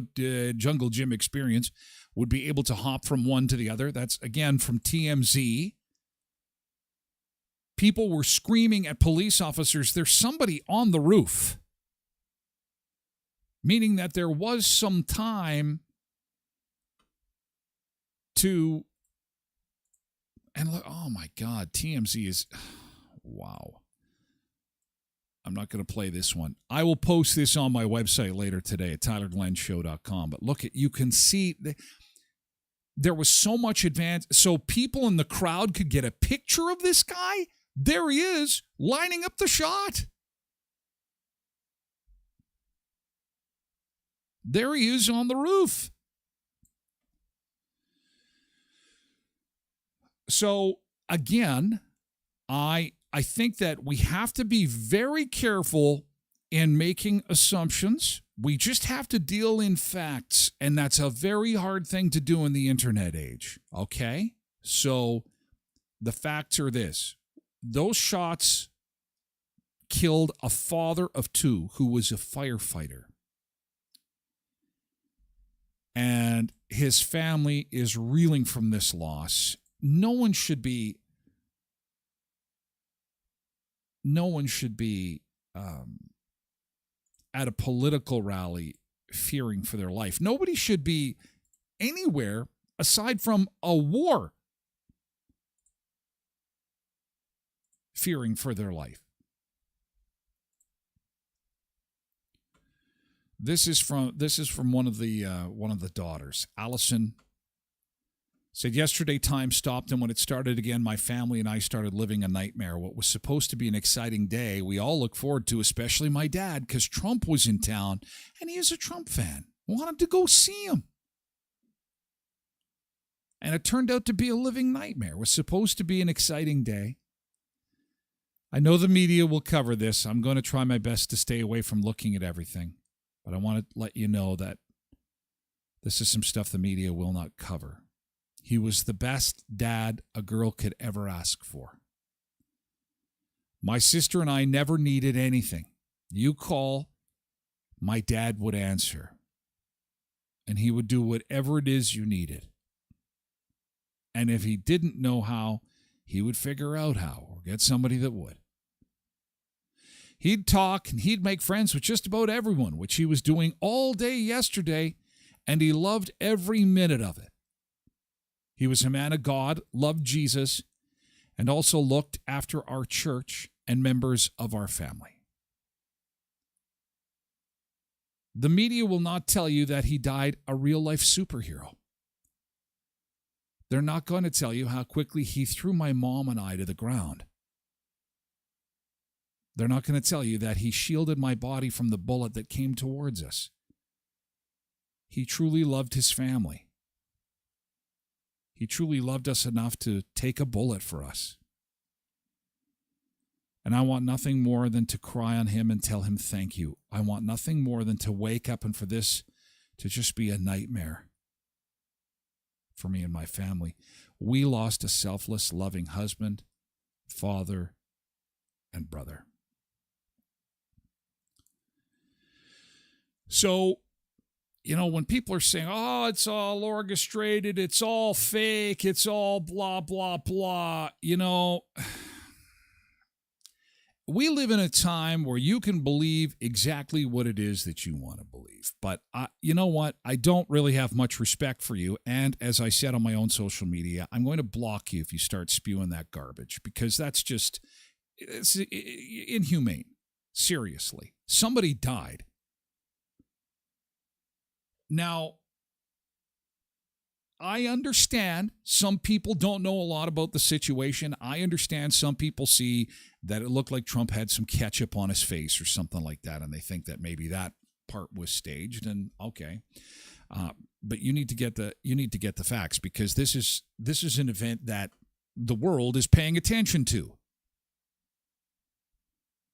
A: experience would be able to hop from one to the other. That's, again, from TMZ. People were screaming at police officers, there's somebody on the roof. Meaning that there was some time to... And look, oh my God, TMZ is, wow. I'm not going to play this one. I will post this on my website later today at tylerglenshow.com. But look, you can see there was so much advance, so people in the crowd could get a picture of this guy. There he is, lining up the shot. There he is on the roof. So, again, I think that we have to be very careful in making assumptions. We just have to deal in facts, and that's a very hard thing to do in the internet age, okay? So, the facts are this. Those shots killed a father of two who was a firefighter. And his family is reeling from this loss. No one should be at a political rally fearing for their life. Nobody should be anywhere aside from a war fearing for their life. This is from one of the daughters. Allison said, yesterday time stopped, and when it started again, my family and I started living a nightmare. What was supposed to be an exciting day, we all look forward to, especially my dad, because Trump was in town, and he is a Trump fan. Wanted to go see him. And it turned out to be a living nightmare. It was supposed to be an exciting day. I know the media will cover this. I'm going to try my best to stay away from looking at everything. But I want to let you know that this is some stuff the media will not cover. He was the best dad a girl could ever ask for. My sister and I never needed anything. You call, my dad would answer. And he would do whatever it is you needed. And if he didn't know how, he would figure out how or get somebody that would. He'd talk and he'd make friends with just about everyone, which he was doing all day yesterday, and he loved every minute of it. He was a man of God, loved Jesus, and also looked after our church and members of our family. The media will not tell you that he died a real-life superhero. They're not going to tell you how quickly he threw my mom and I to the ground. They're not going to tell you that he shielded my body from the bullet that came towards us. He truly loved his family. He truly loved us enough to take a bullet for us. And I want nothing more than to cry on him and tell him thank you. I want nothing more than to wake up and for this to just be a nightmare for me and my family. We lost a selfless, loving husband, father, and brother. So, you know, when people are saying, oh, it's all orchestrated, it's all fake, it's all blah, blah, blah, you know, we live in a time where you can believe exactly what it is that you want to believe. But you know what? I don't really have much respect for you. And as I said on my own social media, I'm going to block you if you start spewing that garbage, because that's just, it's inhumane. Seriously. Somebody died. Now, I understand some people don't know a lot about the situation. I understand some people see that it looked like Trump had some ketchup on his face or something like that, and they think that maybe that part was staged. And okay, but you need to get the facts, because this is an event that the world is paying attention to.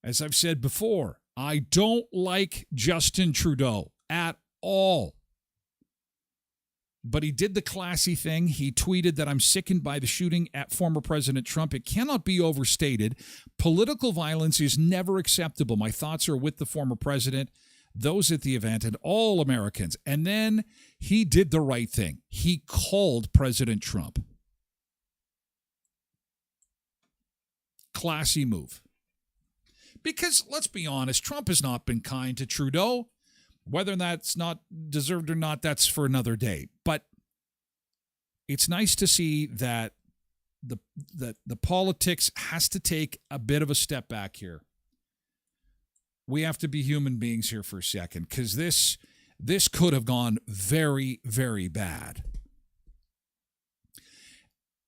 A: As I've said before, I don't like Justin Trudeau at all. But he did the classy thing. He tweeted that I'm sickened by the shooting at former President Trump. It cannot be overstated. Political violence is never acceptable. My thoughts are with the former president, those at the event, and all Americans. And then he did the right thing. He called President Trump. Classy move. Because, let's be honest, Trump has not been kind to Trudeau. Whether that's not deserved or not, that's for another day. But it's nice to see that the politics has to take a bit of a step back here. We have to be human beings here for a second, because this could have gone very, very bad.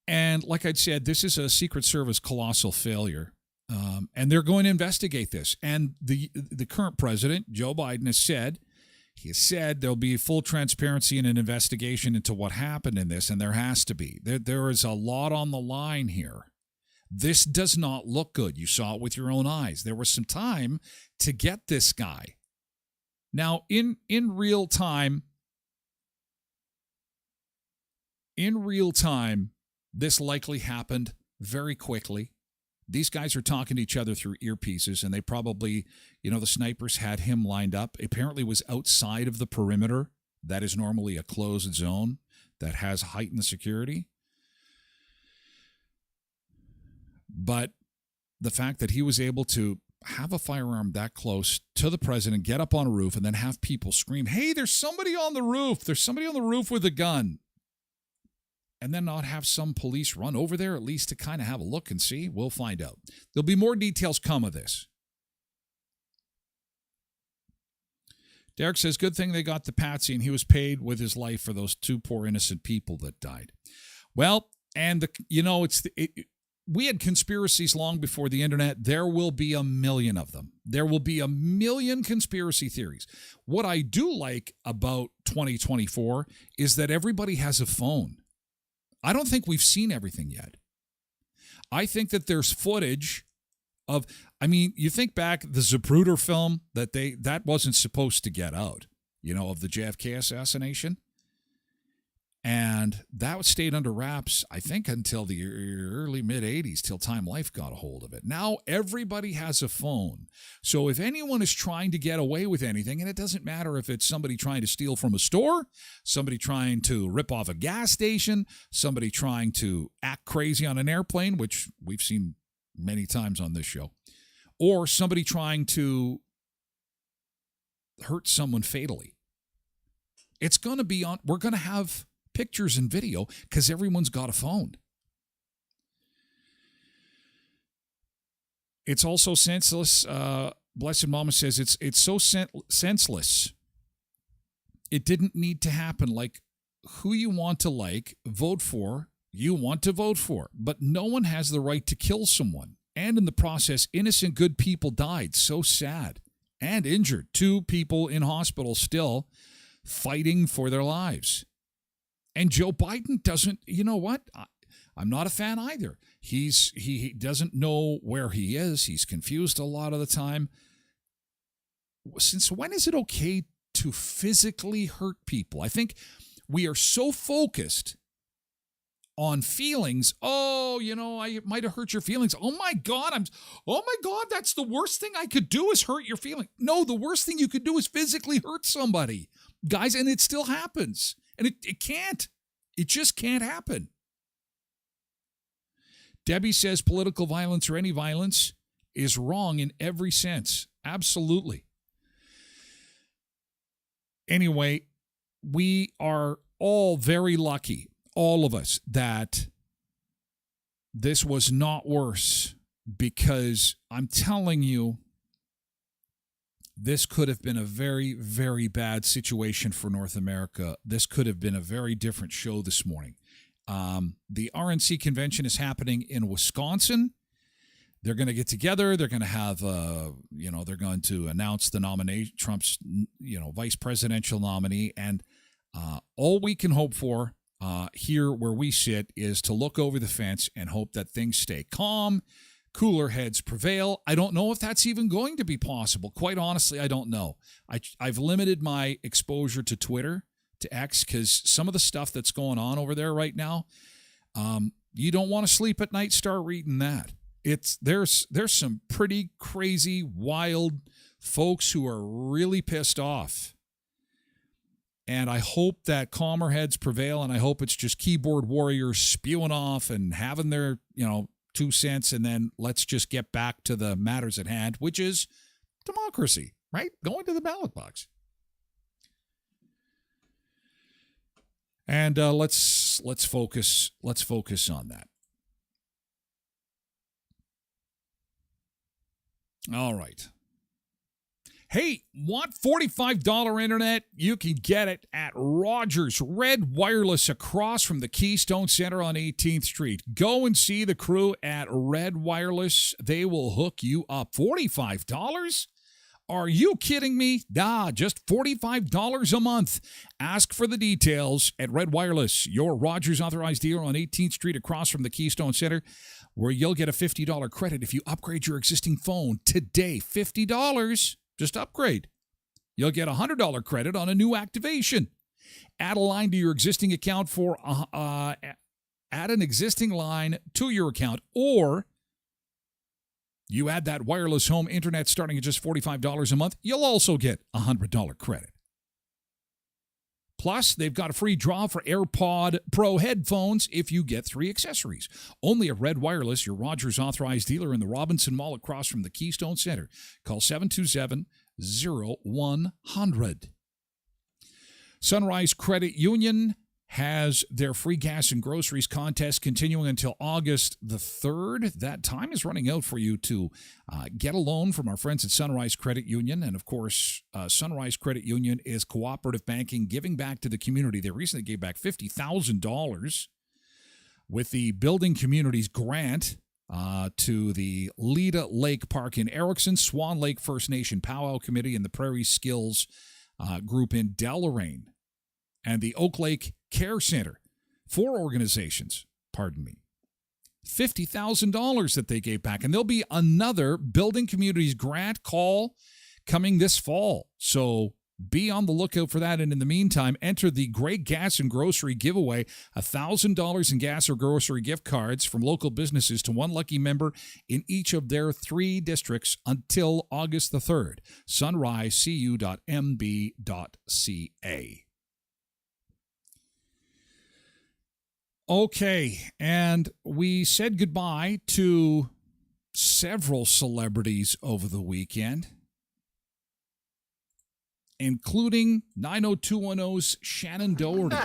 A: And like I said, this is a Secret Service colossal failure. And they're going to investigate this. And the current president, Joe Biden, has said there'll be full transparency and an investigation into what happened in this, and there has to be. There is a lot on the line here. This does not look good. You saw it with your own eyes. There was some time to get this guy. Now, in real time, this likely happened very quickly. These guys are talking to each other through earpieces, and they probably, the snipers had him lined up. Apparently was outside of the perimeter. That is normally a closed zone that has heightened security. But the fact that he was able to have a firearm that close to the president, get up on a roof, and then have people scream, "Hey, there's somebody on the roof. There's somebody on the roof with a gun." And then not have some police run over there at least to kind of have a look and see. We'll find out. There'll be more details come of this. Derek says, good thing they got the Patsy and he was paid with his life for those two poor innocent people that died. Well, and we had conspiracies long before the internet. There will be a million of them. There will be a million conspiracy theories. What I do like about 2024 is that everybody has a phone. I don't think we've seen everything yet. I think that there's footage of, you think back the Zapruder film that wasn't supposed to get out, of the JFK assassination. And that stayed under wraps, I think, until the early mid-'80s, till Time Life got a hold of it. Now everybody has a phone. So if anyone is trying to get away with anything, and it doesn't matter if it's somebody trying to steal from a store, somebody trying to rip off a gas station, somebody trying to act crazy on an airplane, which we've seen many times on this show, or somebody trying to hurt someone fatally, it's going to be on. We're going to have pictures and video because everyone's got a phone. It's also senseless. Blessed Mama says it's so senseless. It didn't need to happen. Like, who you want to vote for, you want to vote for. But no one has the right to kill someone. And in the process, innocent good people died. So sad. And injured. 2 people in hospital still fighting for their lives. And Joe Biden doesn't, I'm not a fan either. He doesn't know where he is. He's confused a lot of the time. Since when is it okay to physically hurt people? I think we are so focused on feelings. Oh, I might have hurt your feelings. Oh my God, that's the worst thing I could do is hurt your feelings. No, the worst thing you could do is physically hurt somebody. Guys, and it still happens. And it can't. It just can't happen. Debbie says political violence or any violence is wrong in every sense. Absolutely. Anyway, we are all very lucky, all of us, that this was not worse, because I'm telling you, this could have been a very, very bad situation for North America. This could have been a very different show this morning. The RNC convention is happening in Wisconsin. They're going to get together. They're going to have, they're going to announce the nomination, Trump's, vice presidential nominee. And all we can hope for here where we sit is to look over the fence and hope that things stay calm. Cooler heads prevail. I don't know if that's even going to be possible. Quite honestly, I don't know. I've limited my exposure to Twitter, to X, because some of the stuff that's going on over there right now, you don't want to sleep at night, start reading that. There's some pretty crazy, wild folks who are really pissed off. And I hope that calmer heads prevail, and I hope it's just keyboard warriors spewing off and having their, 2 cents, and then let's just get back to the matters at hand, which is democracy, right? Going to the ballot box. And let's focus on that. All right. Hey, want $45 internet? You can get it at Rogers Red Wireless across from the Keystone Center on 18th Street. Go and see the crew at Red Wireless. They will hook you up. $45? Are you kidding me? Nah, just $45 a month. Ask for the details at Red Wireless, your Rogers authorized dealer on 18th Street across from the Keystone Center, where you'll get a $50 credit if you upgrade your existing phone today. $50. Just upgrade. You'll get a $100 credit on a new activation. Add a line to your existing account add an existing line to your account, or you add that wireless home internet starting at just $45 a month. You'll also get a $100 credit. Plus, they've got a free draw for AirPod Pro headphones if you get 3 accessories. Only at Red Wireless, your Rogers authorized dealer in the Robinson Mall across from the Keystone Center. Call 727-0100. Sunrise Credit Union has their free gas and groceries contest continuing until August the 3rd. That time is running out for you to get a loan from our friends at Sunrise Credit Union. And, of course, Sunrise Credit Union is cooperative banking, giving back to the community. They recently gave back $50,000 with the Building Communities Grant to the Leda Lake Park in Erickson, Swan Lake First Nation Powwow Committee, and the Prairie Skills Group in Deloraine, and the Oak Lake Care Center. 4 organizations, $50,000 that they gave back. And there'll be another Building Communities Grant call coming this fall. So be on the lookout for that. And in the meantime, enter the Great Gas and Grocery Giveaway, $1,000 in gas or grocery gift cards from local businesses to one lucky member in each of their 3 districts until August the 3rd. sunrisecu.mb.ca. Okay, and we said goodbye to several celebrities over the weekend, including 90210's Shannon Doherty.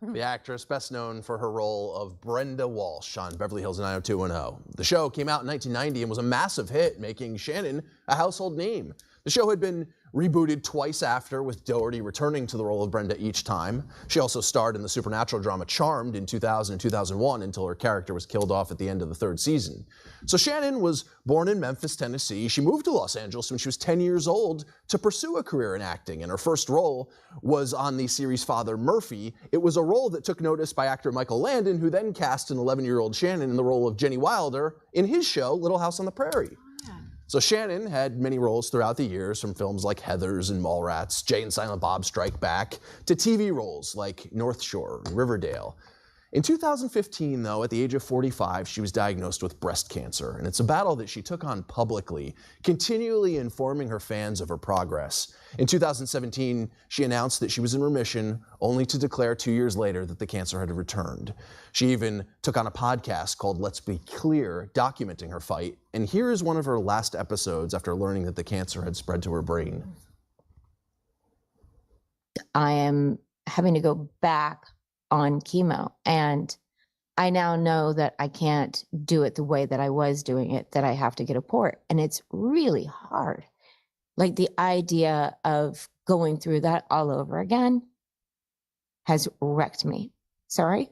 E: The actress, best known for her role of Brenda Walsh on Beverly Hills 90210. The show came out in 1990 and was a massive hit, making Shannon a household name. The show had been rebooted twice after, with Doherty returning to the role of Brenda each time. She also starred in the supernatural drama Charmed in 2000 and 2001 until her character was killed off at the end of the 3rd season. So Shannon was born in Memphis, Tennessee. She moved to Los Angeles when she was 10 years old to pursue a career in acting, and her first role was on the series Father Murphy. It was a role that took notice by actor Michael Landon, who then cast an 11-year-old Shannon in the role of Jenny Wilder in his show Little House on the Prairie. So Shannon had many roles throughout the years, from films like Heathers and Mallrats, Jay and Silent Bob Strike Back, to TV roles like North Shore and Riverdale. In 2015, though, at the age of 45, she was diagnosed with breast cancer, and it's a battle that she took on publicly, continually informing her fans of her progress. In 2017, she announced that she was in remission, only to declare 2 years later that the cancer had returned. She even took on a podcast called Let's Be Clear, documenting her fight, and here is one of her last episodes after learning that the cancer had spread to her brain.
G: I am having to go back on chemo, and I now know that I can't do it the way that I was doing it, that I have to get a port, and it's really hard. Like, the idea of going through that all over again has wrecked me. Sorry,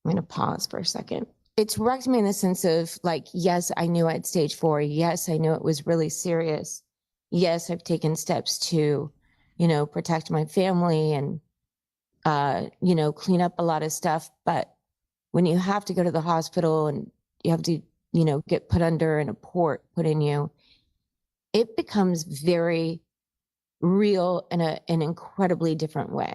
G: I'm going to pause for a second. It's wrecked me in the sense of, like, yes, I knew I had stage 4. Yes, I knew it was really serious. Yes, I've taken steps to, protect my family and clean up a lot of stuff. But when you have to go to the hospital and you have to, get put under and a port put in you, it becomes very real in an incredibly different way.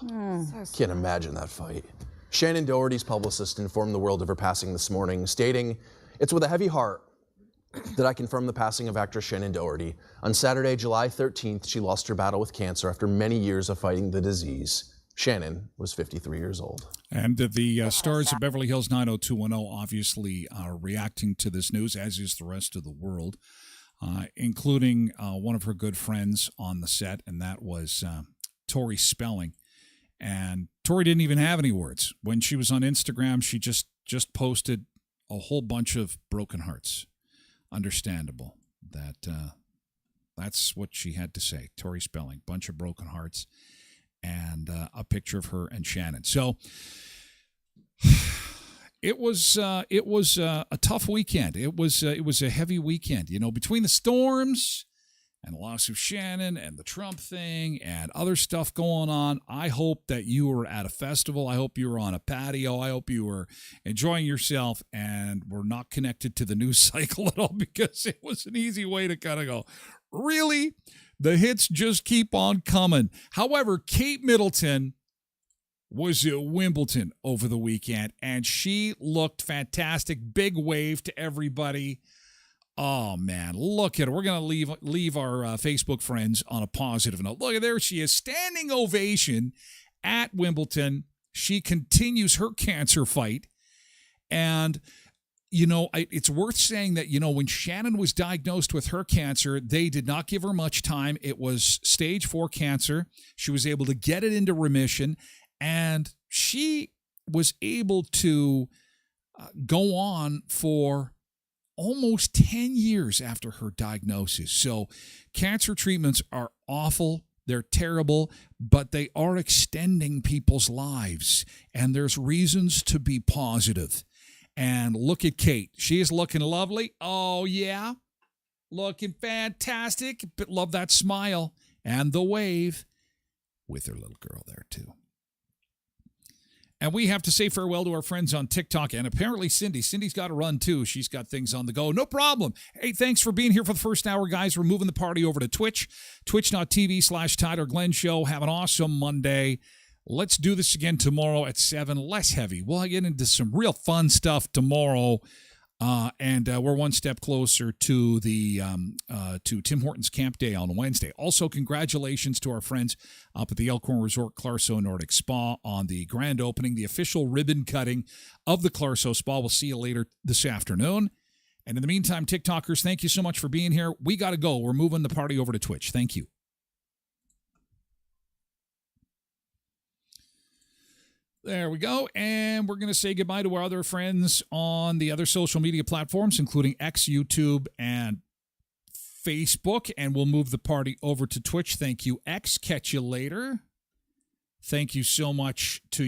E: Can't imagine that fight. Shannon Doherty's publicist informed the world of her passing this morning, stating, "It's with a heavy heart that I confirm the passing of actress Shannon Doherty. On Saturday, July 13th, she lost her battle with cancer after many years of fighting the disease." Shannon was 53 years old.
A: And the stars of Beverly Hills 90210 obviously are reacting to this news, as is the rest of the world, including one of her good friends on the set, and that was Tori Spelling. And Tori didn't even have any words. When she was on Instagram, she just posted a whole bunch of broken hearts. Understandable that That's what she had to say. Tori Spelling, bunch of broken hearts, and a picture of her and Shannon. So it was a tough weekend. It was a heavy weekend. You know, between the storms and the loss of Shannon and the Trump thing and other stuff going on, I hope that you were at a festival. I hope you were on a patio. I hope you were enjoying yourself and were not connected to the news cycle at all, because it was an easy way to kind of go, really? The hits just keep on coming. However, Kate Middleton was at Wimbledon over the weekend, and she looked fantastic. Big wave to everybody. Oh, man, look at her. We're going to leave our Facebook friends on a positive note. Look at there she is, standing ovation at Wimbledon. She continues her cancer fight. And, you know, it's worth saying that, you know, when Shannon was diagnosed with her cancer, they did not give her much time. It was stage 4 cancer. She was able to get it into remission, and she was able to go on for almost 10 years after her diagnosis. So cancer treatments are awful. They're terrible, but they are extending people's lives, and there's reasons to be positive. And look at Kate. She is looking lovely. Oh, yeah. Looking fantastic. But love that smile and the wave with her little girl there, too. And we have to say farewell to our friends on TikTok, and apparently Cindy. Cindy's got to run, too. She's got things on the go. No problem. Hey, thanks for being here for the first hour, guys. We're moving the party over to Twitch, twitch.tv/Tyler Glen Show. Have an awesome Monday. Let's do this again tomorrow at 7, less heavy. We'll get into some real fun stuff tomorrow. And we're one step closer to the to Tim Hortons Camp Day on Wednesday. Also, congratulations to our friends up at the Elkhorn Resort Clarso Nordic Spa on the grand opening, the official ribbon cutting of the Clarso Spa. We'll see you later this afternoon. And in the meantime, TikTokers, thank you so much for being here. We got to go. We're moving the party over to Twitch. Thank you. There we go. And we're going to say goodbye to our other friends on the other social media platforms, including X, YouTube, and Facebook. And we'll move the party over to Twitch. Thank you, X. Catch you later. Thank you so much to